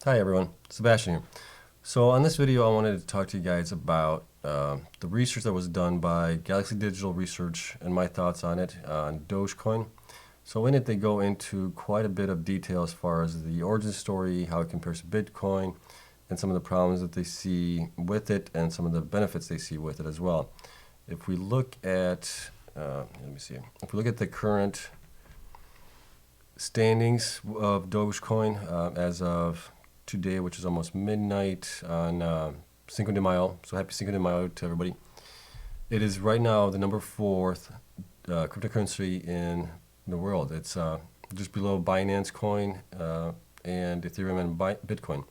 Hi everyone, Sebastian here. So on this video I wanted to talk to you guys about the research that was done by Galaxy Digital Research and my thoughts on it on Dogecoin. So in it they go into quite a bit of detail as far as the origin story, how it compares to Bitcoin, and some of the problems that they see with it and some of the benefits they see with it as well. If we look at, if we look at the current standings of Dogecoin as of today, which is almost midnight on Cinco de Mayo. So happy Cinco de Mayo to everybody. It is right now the number 4th cryptocurrency in the world. It's just below Binance Coin and Ethereum and Bitcoin.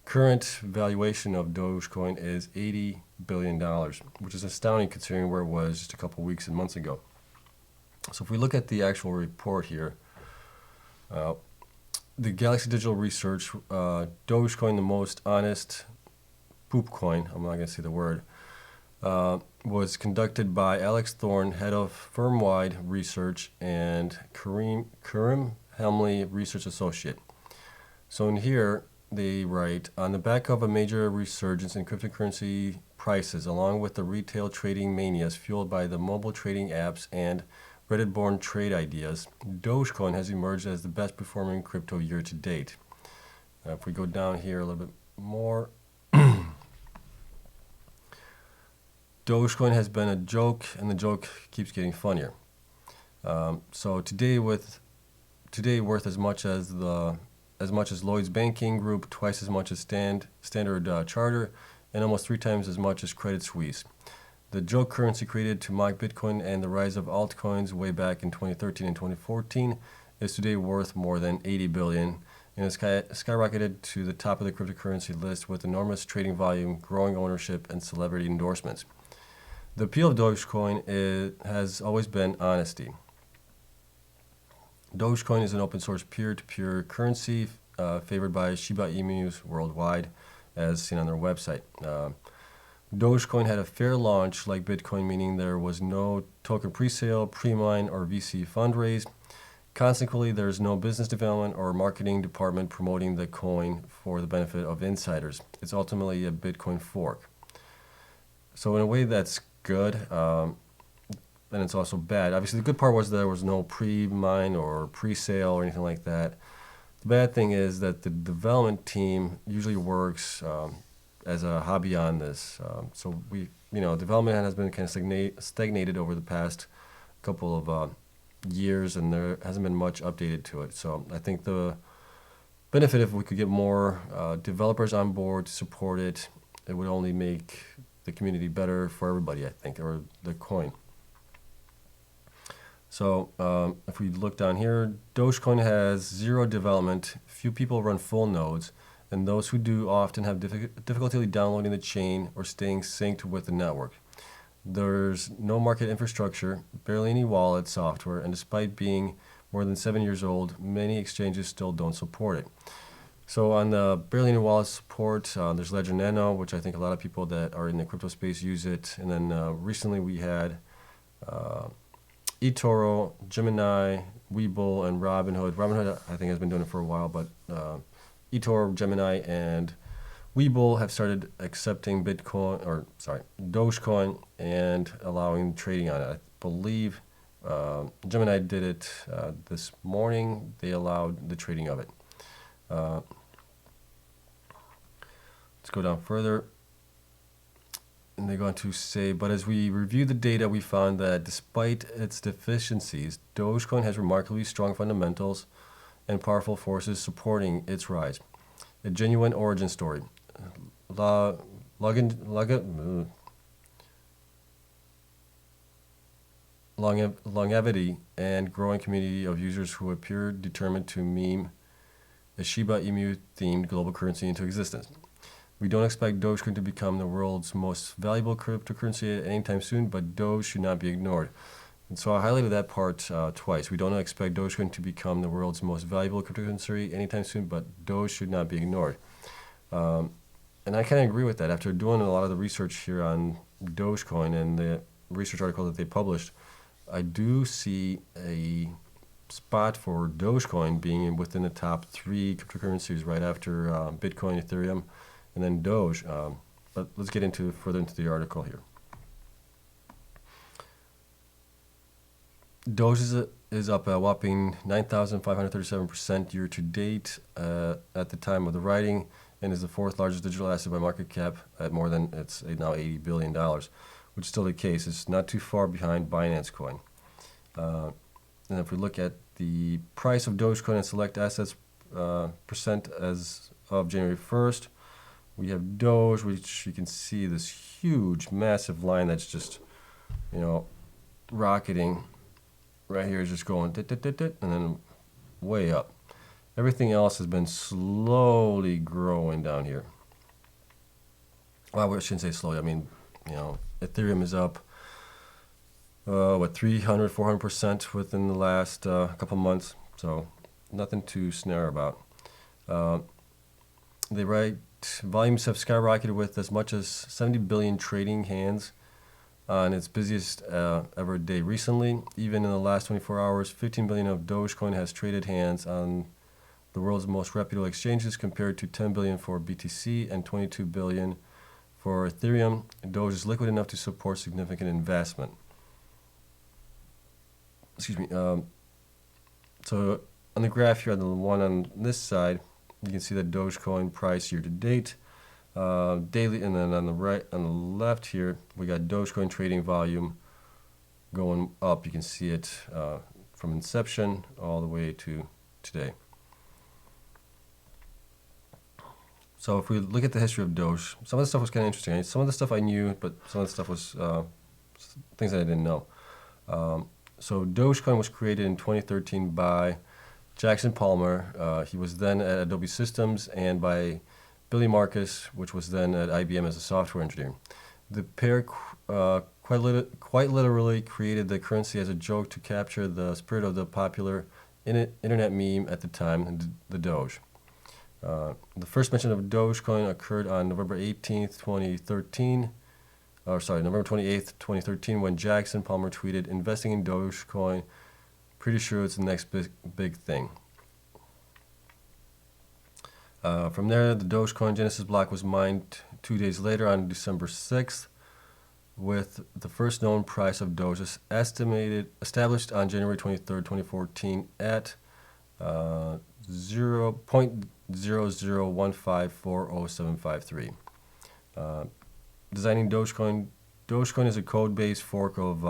Current valuation of Dogecoin is $80 billion, which is astounding considering where it was just a couple weeks and months ago. So if we look at the actual report here, the Galaxy Digital Research, Dogecoin, the most honest poop coin, I'm not going to say the word, was conducted by Alex Thorne, head of firm-wide research, and Karim Helmley, research associate. So in here, they write, on the back of a major resurgence in cryptocurrency prices, along with the retail trading manias fueled by the mobile trading apps and Reddit-born trade ideas, Dogecoin has emerged as the best performing crypto year to date. If we go down here a little bit more, Dogecoin has been a joke, and the joke keeps getting funnier. So today worth as much as Lloyd's Banking Group, twice as much as Standard Charter, and almost 3 times as much as Credit Suisse. The joke currency created to mock Bitcoin and the rise of altcoins way back in 2013 and 2014 is today worth more than $80 billion and has skyrocketed to the top of the cryptocurrency list with enormous trading volume, growing ownership, and celebrity endorsements. The appeal of Dogecoin has always been honesty. Dogecoin is an open source peer-to-peer currency favored by Shiba Inus worldwide, as seen on their website. Dogecoin had a fair launch like Bitcoin, meaning there was no token presale, pre-mine, or VC fundraise. Consequently, there is no business development or marketing department promoting the coin for the benefit of insiders. It's ultimately a Bitcoin fork. So in a way that's good, and it's also bad. Obviously the good part was there was no pre-mine or pre-sale or anything like that. The bad thing is that the development team usually works as a hobby on this. So development has been kind of stagnated over the past couple of years, and there hasn't been much updated to it. So I think the benefit, if we could get more developers on board to support it, it would only make the community better for everybody, I think, or the coin. So if we look down here, Dogecoin has 0 development, few people run full nodes, and those who do often have difficulty downloading the chain or staying synced with the network. There's no market infrastructure, barely any wallet software, and despite being more than 7 years old, many exchanges still don't support it. So on the barely any wallet support, there's Ledger Nano, which I think a lot of people that are in the crypto space use it. And then recently we had eToro, Gemini, Webull, and Robinhood. Robinhood I think has been doing it for a while, but eToro, Gemini, and Webull have started accepting Dogecoin and allowing trading on it. I believe Gemini did it this morning. They allowed the trading of it. Let's go down further. And they go on to say, but as we reviewed the data, we found that despite its deficiencies, Dogecoin has remarkably strong fundamentals and powerful forces supporting its rise. A genuine origin story. Longevity and growing community of users who appear determined to meme a Shiba Inu themed global currency into existence. We don't expect Dogecoin to become the world's most valuable cryptocurrency at any time soon, but Doge should not be ignored. And so I highlighted that part twice. We don't expect Dogecoin to become the world's most valuable cryptocurrency anytime soon, but Doge should not be ignored. And I kind of agree with that. After doing a lot of the research here on Dogecoin and the research article that they published, I do see a spot for Dogecoin being within the top 3 cryptocurrencies right after Bitcoin, Ethereum, and then Doge. But let's get further into the article here. Doge is up a whopping 9,537% year to date at the time of the writing, and is the 4th largest digital asset by market cap at more than, it's now $80 billion, which is still the case. It's not too far behind Binance Coin. And if we look at the price of Dogecoin and select assets percent as of January 1st, we have Doge, which you can see this huge, massive line that's just, rocketing. Right here is just going dit, dit, dit, dit, and then way up. Everything else has been slowly growing down here. Well, I shouldn't say slowly. I mean, Ethereum is up, 300, 400% within the last couple months. So nothing to snare about. They write volumes have skyrocketed with as much as 70 billion trading hands on its busiest ever day recently. Even in the last 24 hours, 15 billion of Dogecoin has traded hands on the world's most reputable exchanges, compared to 10 billion for BTC and 22 billion for Ethereum. Doge is liquid enough to support significant investment. Excuse me. So on the graph here, the one on this side, you can see the Dogecoin price year to date. Daily, and then on the left here, we got Dogecoin trading volume going up. You can see it from inception all the way to today. So if we look at the history of Doge, some of the stuff was kind of interesting. Some of the stuff I knew, but some of the stuff was things that I didn't know. So Dogecoin was created in 2013 by Jackson Palmer. He was then at Adobe Systems, and by Billy Marcus, which was then at IBM as a software engineer. The pair quite literally created the currency as a joke to capture the spirit of the popular internet meme at the time, the Doge. The first mention of Dogecoin occurred on November 18th, 2013. November 28th, 2013, when Jackson Palmer tweeted, "Investing in Dogecoin, pretty sure it's the next big thing." From there, the Dogecoin Genesis block was mined 2 days later on December 6th, with the first known price of Doge established on January 23rd, 2014 at 0.00154073. Designing Dogecoin. Dogecoin is a code-based fork of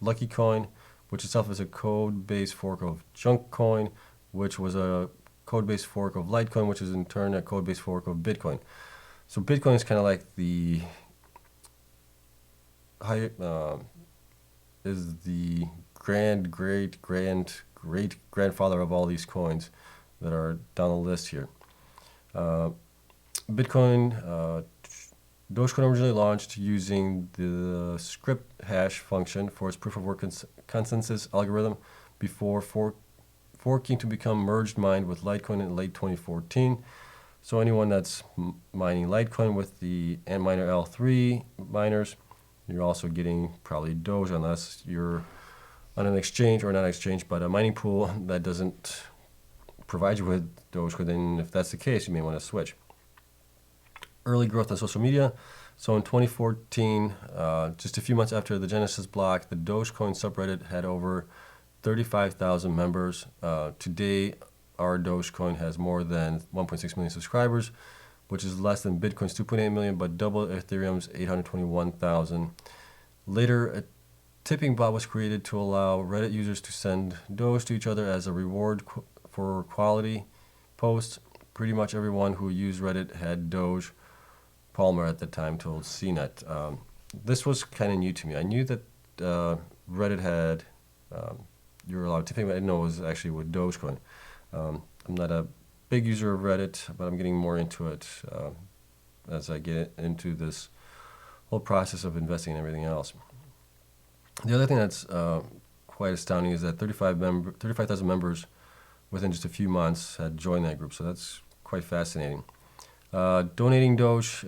Lucky Coin, which itself is a code-based fork of Junk Coin, which was a code-based fork of Litecoin, which is in turn a code-based fork of Bitcoin. So Bitcoin is kind of like the great grandfather of all these coins that are down the list here. Dogecoin originally launched using the script hash function for its proof of work consensus algorithm before forking to become merged mined with Litecoin in late 2014. So anyone that's mining Litecoin with the Antminer L3 miners, you're also getting probably Doge, unless you're on an exchange, or not exchange, but a mining pool that doesn't provide you with Dogecoin. Then if that's the case, you may want to switch. Early growth on social media. So in 2014, just a few months after the Genesis block, the Dogecoin subreddit had over 35,000 members. Today, our Dogecoin has more than 1.6 million subscribers, which is less than Bitcoin's 2.8 million, but double Ethereum's 821,000. Later, a tipping bot was created to allow Reddit users to send Doge to each other as a reward for quality posts. Pretty much everyone who used Reddit had Doge. Palmer at the time told CNET. This was kind of new to me. I knew that Reddit had you were allowed tipping, but I didn't know it was actually with Dogecoin. I'm not a big user of Reddit, but I'm getting more into it as I get into this whole process of investing and everything else. The other thing that's quite astounding is that 35,000 members within just a few months had joined that group, so that's quite fascinating. Donating Doge,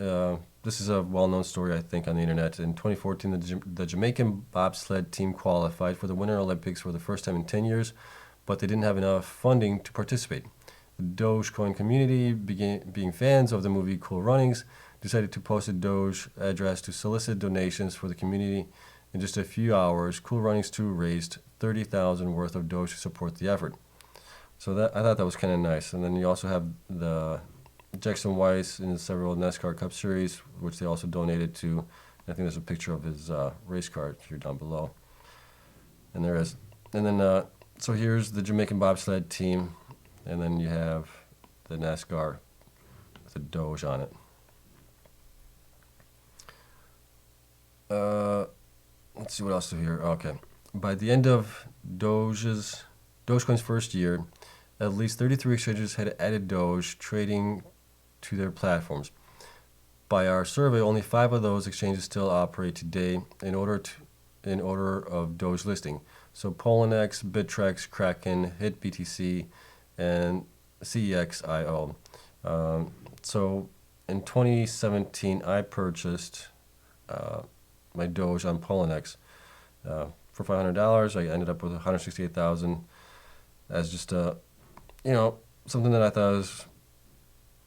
this is a well-known story, I think, on the internet. In 2014, the Jamaican bobsled team qualified for the Winter Olympics for the first time in 10 years but they didn't have enough funding to participate. The Dogecoin community, being fans of the movie Cool Runnings, decided to post a Doge address to solicit donations for the community. In just a few hours, Cool Runnings 2 raised $30,000 worth of Doge to support the effort. So I thought that was kind of nice. And then you also have the Jackson Weiss in several NASCAR Cup Series, which they also donated to. I think there's a picture of his race car here down below. And there is. And then, so here's the Jamaican bobsled team. And then you have the NASCAR with a Doge on it. Let's see what else is here. Okay. By the end of Dogecoin's first year, at least 33 exchanges had added Doge trading to their platforms. By our survey, only 5 of those exchanges still operate today in order of Doge listing. So Poloniex, Bittrex, Kraken, HitBTC, and CEX.io. So in 2017, I purchased my Doge on Poloniex for $500. I ended up with $168,000 as just something that I thought was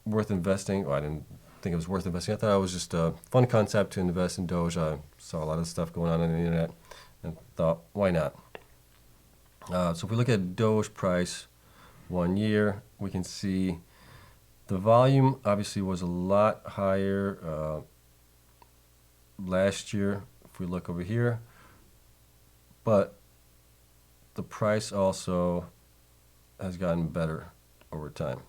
worth investing. Well, I didn't think it was worth investing. I thought it was just a fun concept to invest in Doge. I saw a lot of stuff going on the internet and thought, why not? So if we look at Doge price 1 year, we can see the volume obviously was a lot higher last year if we look over here, but the price also has gotten better over time.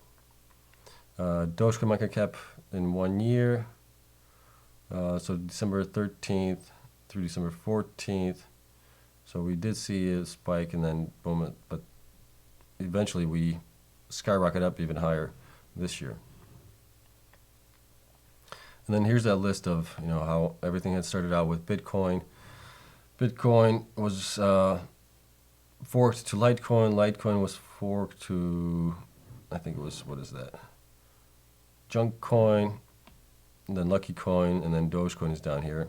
Dogecoin market cap in 1 year, so December 13th through December 14th. So we did see a spike and then boom, but eventually we skyrocket up even higher this year. And then here's that list of how everything had started out with Bitcoin. Bitcoin was forked to Litecoin. Litecoin was forked to, I think it was, what is that? Junk Coin, and then Lucky Coin, and then Dogecoin is down here.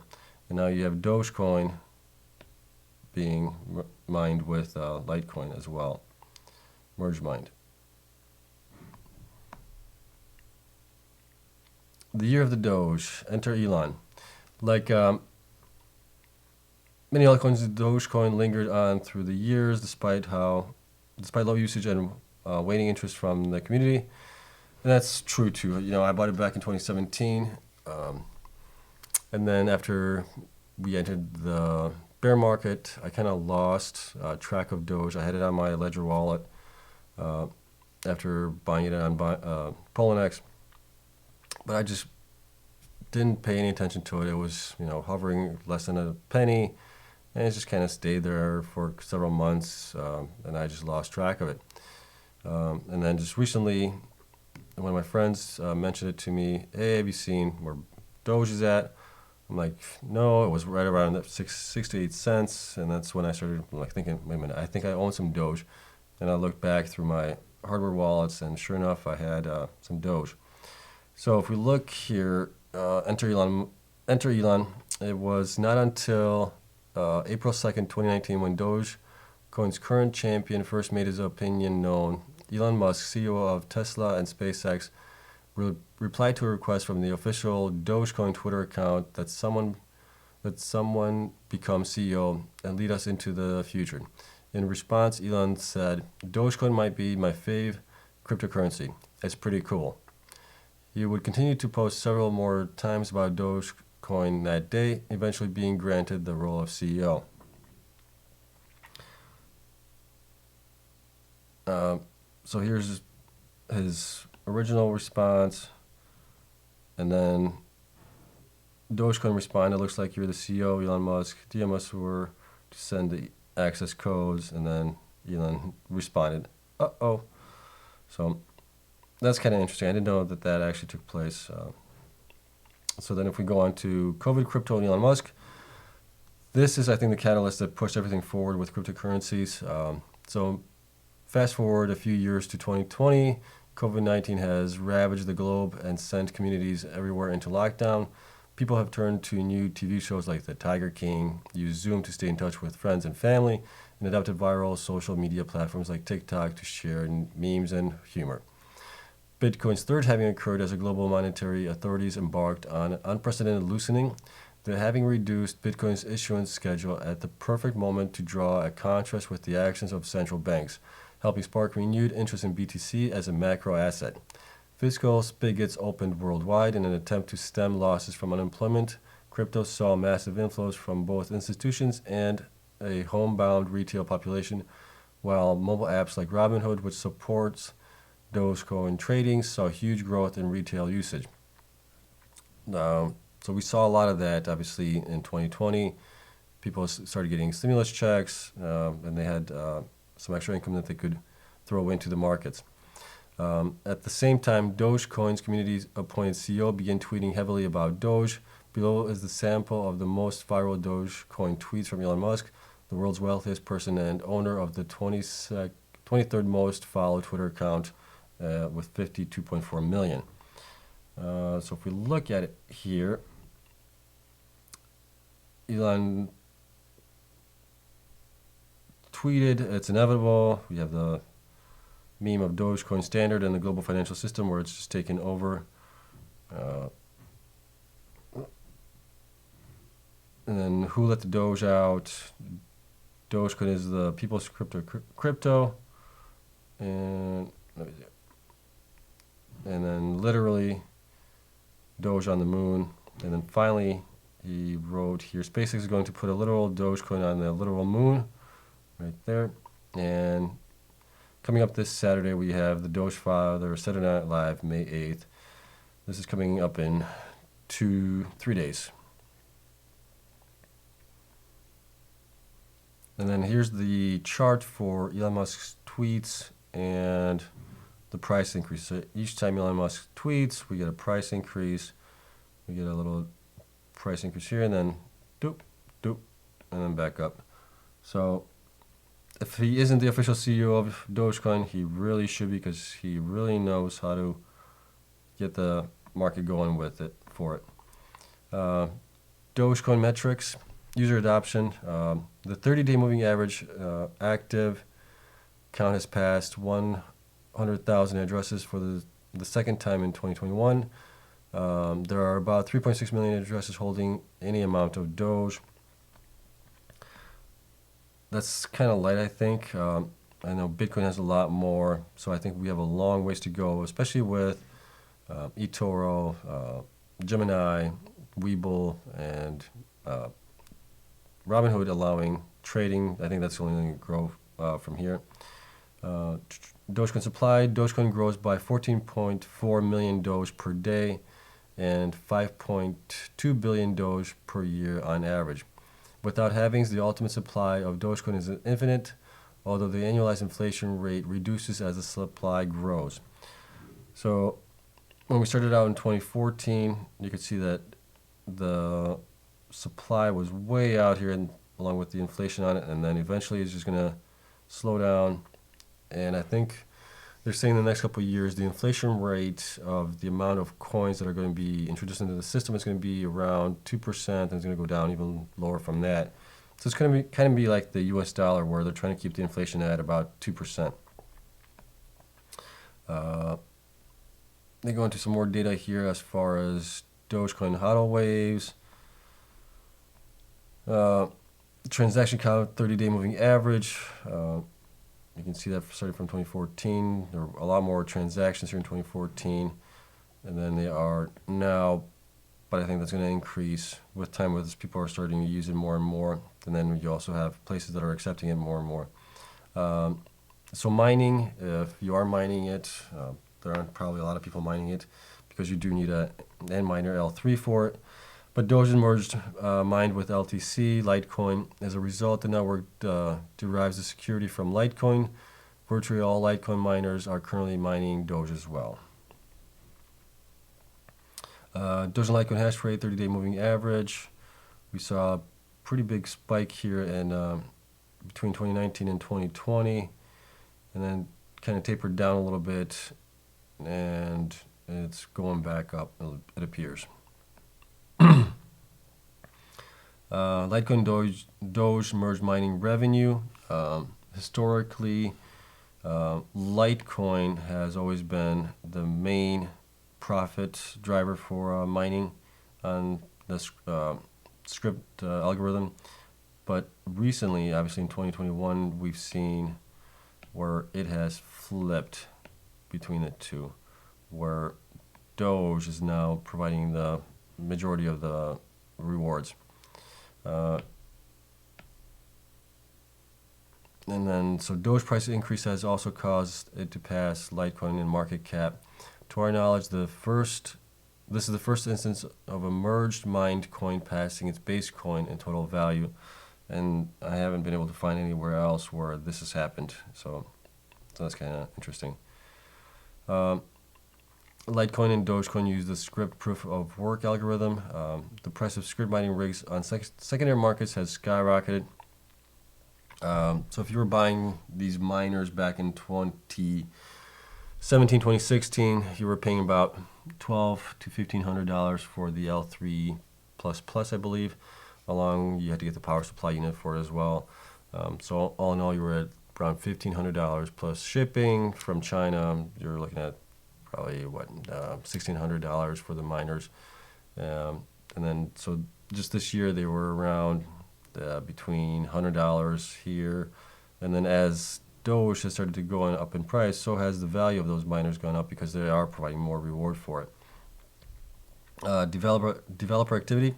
And now you have Dogecoin being mined with Litecoin as well, merge mined. The year of the Doge, enter Elon. Like many altcoins, Dogecoin lingered on through the years despite low usage and waning interest from the community. And that's true too. I bought it back in 2017. And then after we entered the bear market, I kind of lost track of Doge. I had it on my Ledger wallet after buying it on Poloniex. But I just didn't pay any attention to it. It was, hovering less than a penny, and it just kind of stayed there for several months, and I just lost track of it. And then just recently, one of my friends mentioned it to me. Hey, have you seen where Doge is at? I'm like, no, it was right around that 6 to 8 cents, and that's when I started thinking, wait a minute, I think I own some Doge. And I looked back through my hardware wallets, and sure enough, I had some Doge. So if we look here, enter Elon. It was not until April 2nd, 2019, when Dogecoin's current champion first made his opinion known. Elon Musk, CEO of Tesla and SpaceX, replied to a request from the official Dogecoin Twitter account that someone become CEO and lead us into the future. In response, Elon said, "Dogecoin might be my fave cryptocurrency. It's pretty cool." He would continue to post several more times about Dogecoin that day, eventually being granted the role of CEO. So here's his original response, and then Dogecoin responded, "Looks like you're the CEO, Elon Musk. DM us were to send the access codes," and then Elon responded, "Uh-oh." So that's kind of interesting. I didn't know that actually took place. So then if we go on to COVID crypto and Elon Musk, this is, I think, the catalyst that pushed everything forward with cryptocurrencies. So fast forward a few years to 2020, COVID-19 has ravaged the globe and sent communities everywhere into lockdown. People have turned to new TV shows like The Tiger King, use Zoom to stay in touch with friends and family, and adopted viral social media platforms like TikTok to share memes and humor. Bitcoin's third halving occurred as the global monetary authorities embarked on unprecedented loosening, the halving reduced Bitcoin's issuance schedule at the perfect moment to draw a contrast with the actions of central banks, helping spark renewed interest in BTC as a macro asset. Fiscal spigots opened worldwide in an attempt to stem losses from unemployment. Crypto saw massive inflows from both institutions and a homebound retail population, while mobile apps like Robinhood, which supports Dogecoin trading, saw huge growth in retail usage. So we saw a lot of that, obviously, in 2020. People started getting stimulus checks, and they had some extra income that they could throw into the markets. At the same time, Dogecoin's community-appointed CEO began tweeting heavily about Doge. Below is the sample of the most viral Dogecoin tweets from Elon Musk, the world's wealthiest person and owner of the 23rd most followed Twitter account with 52.4 million. So if we look at it here, Elon tweeted, "It's inevitable." We have the meme of Dogecoin standard and the global financial system where it's just taken over. And then who let the Doge out? Dogecoin is the people's crypto. And then literally Doge on the moon. And then finally he wrote here, SpaceX is going to put a literal Dogecoin on the literal moon right there. And coming up this Saturday, we have the Doge Father, Saturday Night Live, May 8th. This is coming up in 3 days. And then here's the chart for Elon Musk's tweets and the price increase. So each time Elon Musk tweets, we get a price increase. We get a little price increase here, and then doop, doop, and then back up. So if he isn't the official CEO of Dogecoin, he really should be, because he really knows how to get the market going with it for it. Dogecoin metrics, user adoption. The 30-day moving average active count has passed 100,000 addresses for the second time in 2021. There are about 3.6 million addresses holding any amount of Doge. That's kind of light, I think. I know Bitcoin has a lot more, so I think we have a long ways to go, especially with eToro, Gemini, Webull, and Robinhood allowing trading. I think that's the only thing to grow from here. Dogecoin supply. Dogecoin grows by 14.4 million Doge per day and 5.2 billion Doge per year on average. Without halvings, the ultimate supply of Dogecoin is infinite, although the annualized inflation rate reduces as the supply grows. So when we started out in 2014, you could see that the supply was way out here, and along with the inflation on it, and then eventually it's just going to slow down. And I think they're saying in the next couple of years, the inflation rate of the amount of coins that are going to be introduced into the system is going to be around 2%, and it's going to go down even lower from that. So it's going to be kind of be like the U.S. dollar, where they're trying to keep the inflation at about 2%. They go into some more data here as far as Dogecoin hodl waves. Transaction count, 30-day moving average. You can see that starting from 2014. There were a lot more transactions here in 2014, and then they are now, but I think that's going to increase with time as people are starting to use it more and more. And then you also have places that are accepting it more and more. So mining, if you are mining it, there aren't probably a lot of people mining it because you do need an N-miner L3 for it. But Doge merged mined with LTC, Litecoin. As a result, the network derives the security from Litecoin. Virtually all Litecoin miners are currently mining Doge as well. Doge and Litecoin hash rate, 30-day moving average. We saw a pretty big spike here in between 2019 and 2020, and then kind of tapered down a little bit, and it's going back up, it appears. Litecoin Doge merged mining revenue. Historically, Litecoin has always been the main profit driver for mining on the script algorithm. But recently, obviously in 2021, we've seen where it has flipped between the two, where Doge is now providing the majority of the rewards. And then, so Doge price increase has also caused it to pass Litecoin in market cap. To our knowledge, this is the first instance of a merged mined coin passing its base coin in total value, and I haven't been able to find anywhere else where this has happened. So that's kind of interesting. Litecoin and Dogecoin use the script proof of work algorithm. The price of script mining rigs on secondary markets has skyrocketed. So if you were buying these miners back in 2017, 2016, you were paying about $1,200 to $1,500 for the L3++, I believe. You had to get the power supply unit for it as well. So all in all, you were at around $1,500 plus shipping from China. You're looking at probably $1,600 for the miners. And then so just this year they were around between $100 here, and then as Doge has started to go up in price, so has the value of those miners gone up because they are providing more reward for it. Developer activity.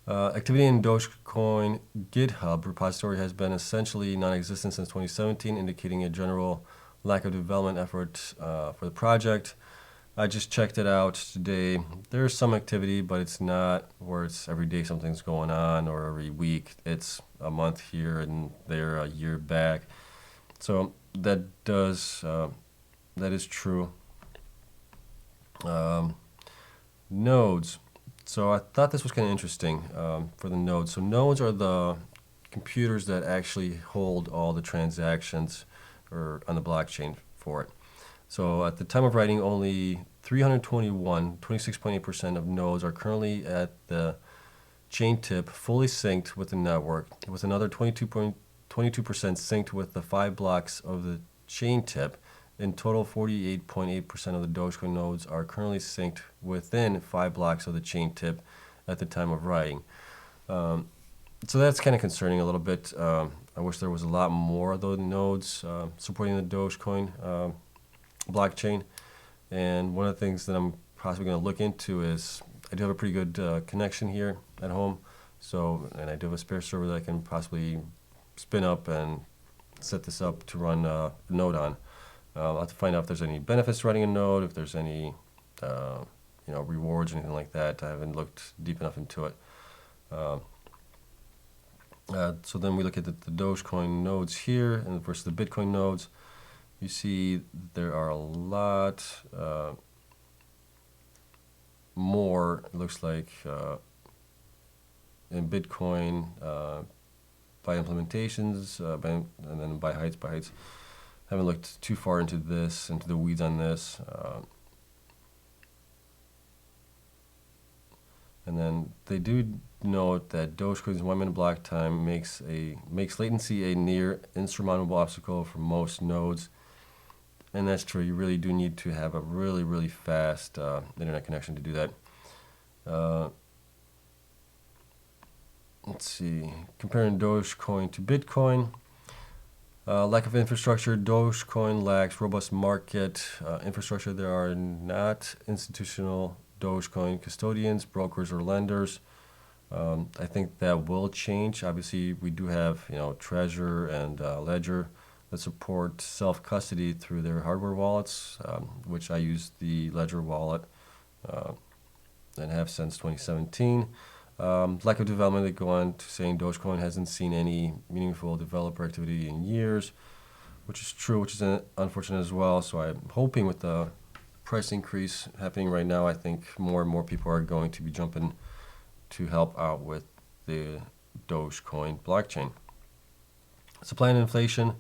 Activity in Dogecoin GitHub repository has been essentially non-existent since 2017, indicating a general lack of development effort for the project. I just checked it out today. There's some activity, but it's not where it's every day something's going on or every week. It's a month here and there, a year back. So that is true. Nodes. So I thought this was kind of interesting for the nodes. So nodes are the computers that actually hold all the transactions or on the blockchain for it. So at the time of writing, only 26.8% of nodes are currently at the chain tip fully synced with the network, with another 22% synced with the 5 blocks of the chain tip. In total, 48.8% of the Dogecoin nodes are currently synced within 5 blocks of the chain tip at the time of writing. So that's kind of concerning a little bit. I wish there was a lot more of those nodes supporting the Dogecoin blockchain. And one of the things that I'm possibly going to look into is I do have a pretty good connection here at home. And I do have a spare server that I can possibly spin up and set this up to run a node on. I'll have to find out if there's any benefits to running a node, if there's any rewards or anything like that. I haven't looked deep enough into it. So then we look at the Dogecoin nodes here and versus the Bitcoin nodes. You see there are a lot more, it looks like, in Bitcoin by implementations and then by heights. Haven't looked too far into the weeds on this. And then they do note that Dogecoin's 1 minute block time makes latency a near insurmountable obstacle for most nodes. And that's true. You really do need to have a really, really fast internet connection to do that. Let's see. Comparing Dogecoin to Bitcoin. Lack of infrastructure. Dogecoin lacks robust market infrastructure. There are not institutional Dogecoin custodians, brokers, or lenders. I think that will change. Obviously, we do have Treasure and Ledger that support self-custody through their hardware wallets, which I use the Ledger wallet and have since 2017. Lack of development, they go on to saying Dogecoin hasn't seen any meaningful developer activity in years, which is true, which is unfortunate as well. So I'm hoping with the price increase happening right now, I think more and more people are going to be jumping to help out with the Dogecoin blockchain. Supply and inflation.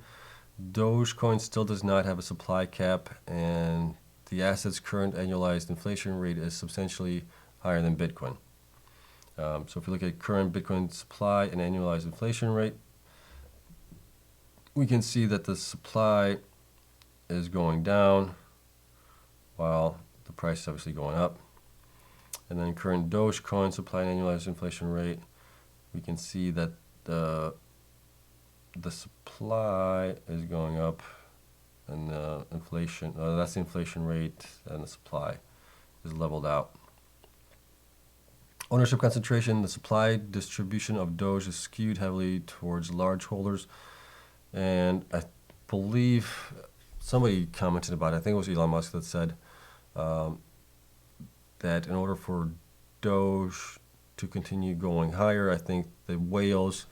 Dogecoin still does not have a supply cap, and the asset's current annualized inflation rate is substantially higher than Bitcoin. So if we look at current Bitcoin supply and annualized inflation rate, we can see that the supply is going down while the price is obviously going up. And then current Dogecoin supply and annualized inflation rate, we can see that the supply is going up and the inflation, that's the inflation rate, and the supply is leveled out. Ownership concentration, the supply distribution of Doge is skewed heavily towards large holders. And I believe somebody commented about it, I think it was Elon Musk that said that in order for Doge to continue going higher, I think the whales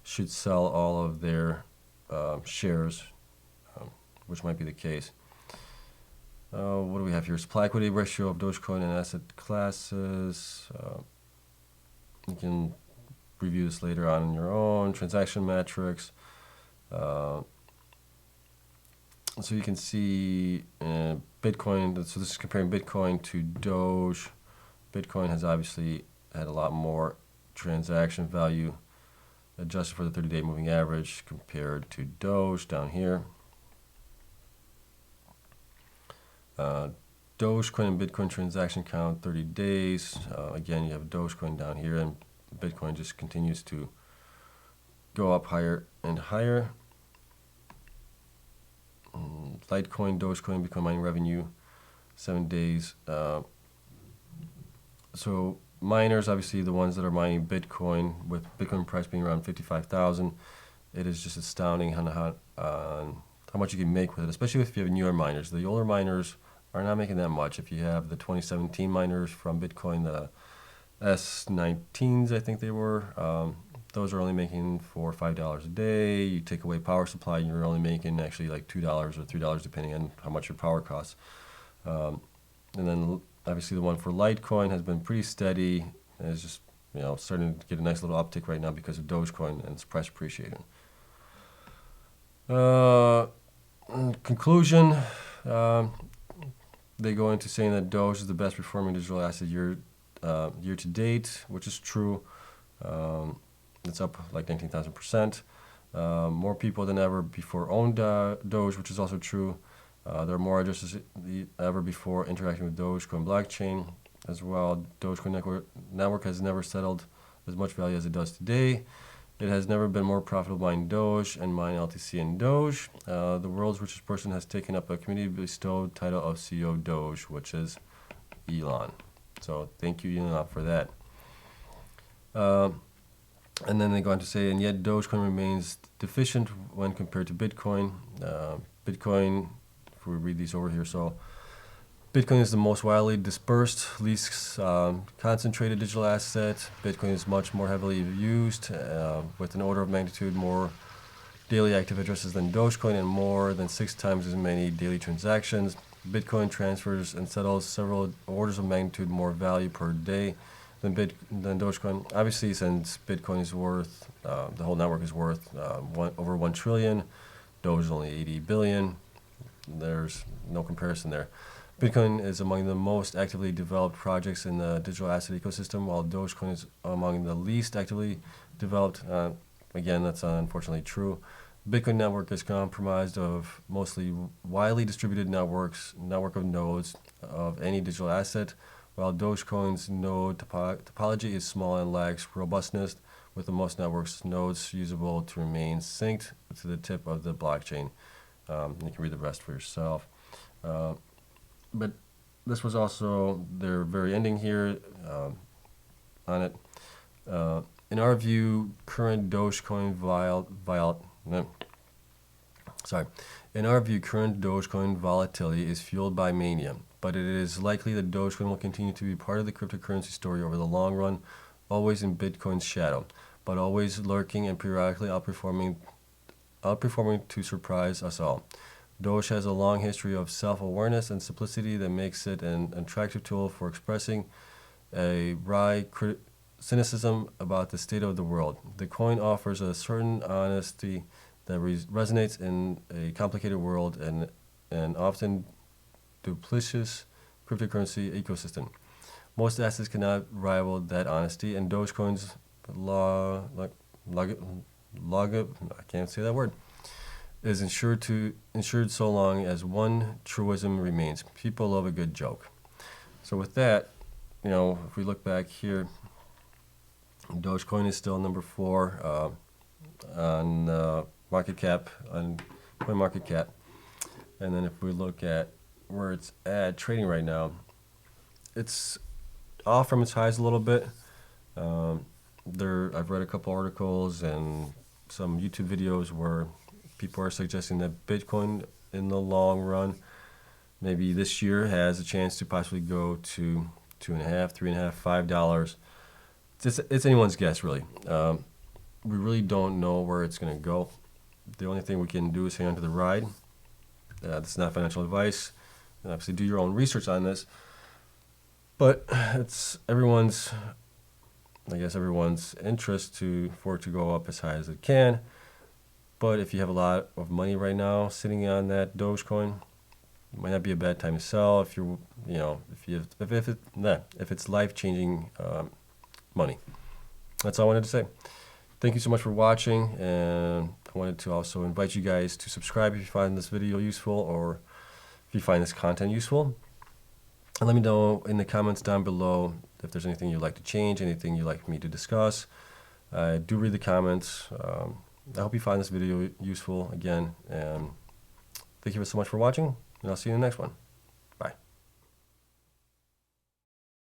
should sell all of their shares, which might be the case. What do we have here? Supply equity ratio of Dogecoin and asset classes. You can review this later on your own. Transaction metrics. So you can see Bitcoin. So this is comparing Bitcoin to Doge. Bitcoin has obviously had a lot more transaction value adjusted for the 30-day moving average compared to Doge down here. Dogecoin and Bitcoin transaction count 30 days. Again, you have Dogecoin down here, and Bitcoin just continues to go up higher and higher. Litecoin, Dogecoin, Bitcoin mining revenue, 7 days. So miners, obviously the ones that are mining Bitcoin, with Bitcoin price being around 55,000, it is just astounding how much you can make with it, especially if you have newer miners. The older miners are not making that much. If you have the 2017 miners from Bitcoin, the S19s, I think they were, those are only making $4 or $5 a day. You take away power supply, and you're only making actually like $2 or $3, depending on how much your power costs. And then obviously the one for Litecoin has been pretty steady. And it's just starting to get a nice little uptick right now because of Dogecoin and its price appreciating. Conclusion. They go into saying that Doge is the best performing digital asset year to date, which is true. It's up like 19,000%. More people than ever before own Doge, which is also true. There are more addresses than ever before interacting with Dogecoin blockchain as well. Dogecoin network has never settled as much value as it does today. It has never been more profitable to mine Doge and mine LTC and Doge. The world's richest person has taken up a community-bestowed title of CEO of Doge, which is Elon. So thank you, Elon, for that. And then they go on to say, and yet Dogecoin remains deficient when compared to Bitcoin. Bitcoin, if we read these over here, so Bitcoin is the most widely dispersed, least concentrated digital asset. Bitcoin is much more heavily used, with an order of magnitude more daily active addresses than Dogecoin and more than 6 times as many daily transactions. Bitcoin transfers and settles several orders of magnitude more value per day than Dogecoin. Obviously, since Bitcoin is worth, the whole network is worth over 1 trillion, Doge is only 80 billion. There's no comparison there. Bitcoin is among the most actively developed projects in the digital asset ecosystem, while Dogecoin is among the least actively developed. Again, that's unfortunately true. Bitcoin network is comprised of mostly widely distributed network of nodes of any digital asset, while Dogecoin's node topology is small and lacks robustness, with the most networks nodes usable to remain synced to the tip of the blockchain. You can read the rest for yourself. But this was also their very ending here on it. In our view, current Dogecoin volatility is fueled by mania, but it is likely that Dogecoin will continue to be part of the cryptocurrency story over the long run, always in Bitcoin's shadow, but always lurking and periodically outperforming to surprise us all. Doge has a long history of self-awareness and simplicity that makes it an attractive tool for expressing a wry cynicism about the state of the world. The coin offers a certain honesty that resonates in a complicated world and often duplicitous cryptocurrency ecosystem. Most assets cannot rival that honesty, and Dogecoin's I can't say that word, is ensured so long as one truism remains. People love a good joke. So with that, if we look back here, Dogecoin is still number 4 on market cap, on CoinMarketCap. And then if we look at where it's at trading right now, it's off from its highs a little bit. I've read a couple articles and some YouTube videos where people are suggesting that Bitcoin in the long run, maybe this year, has a chance to possibly go to $2.5, $3.5, $5. It's anyone's guess, really. We really don't know where it's going to go. The only thing we can do is hang on to the ride. This is not financial advice. And obviously, do your own research on this. But it's everyone's interest for it to go up as high as it can. But if you have a lot of money right now sitting on that Dogecoin, it might not be a bad time to sell if it's life-changing money. That's all I wanted to say. Thank you so much for watching, and I wanted to also invite you guys to subscribe if you find this video useful or if you find this content useful. And let me know in the comments down below if there's anything you'd like to change, anything you'd like me to discuss. I do read the comments. I hope you find this video useful again, and thank you so much for watching, and I'll see you in the next one.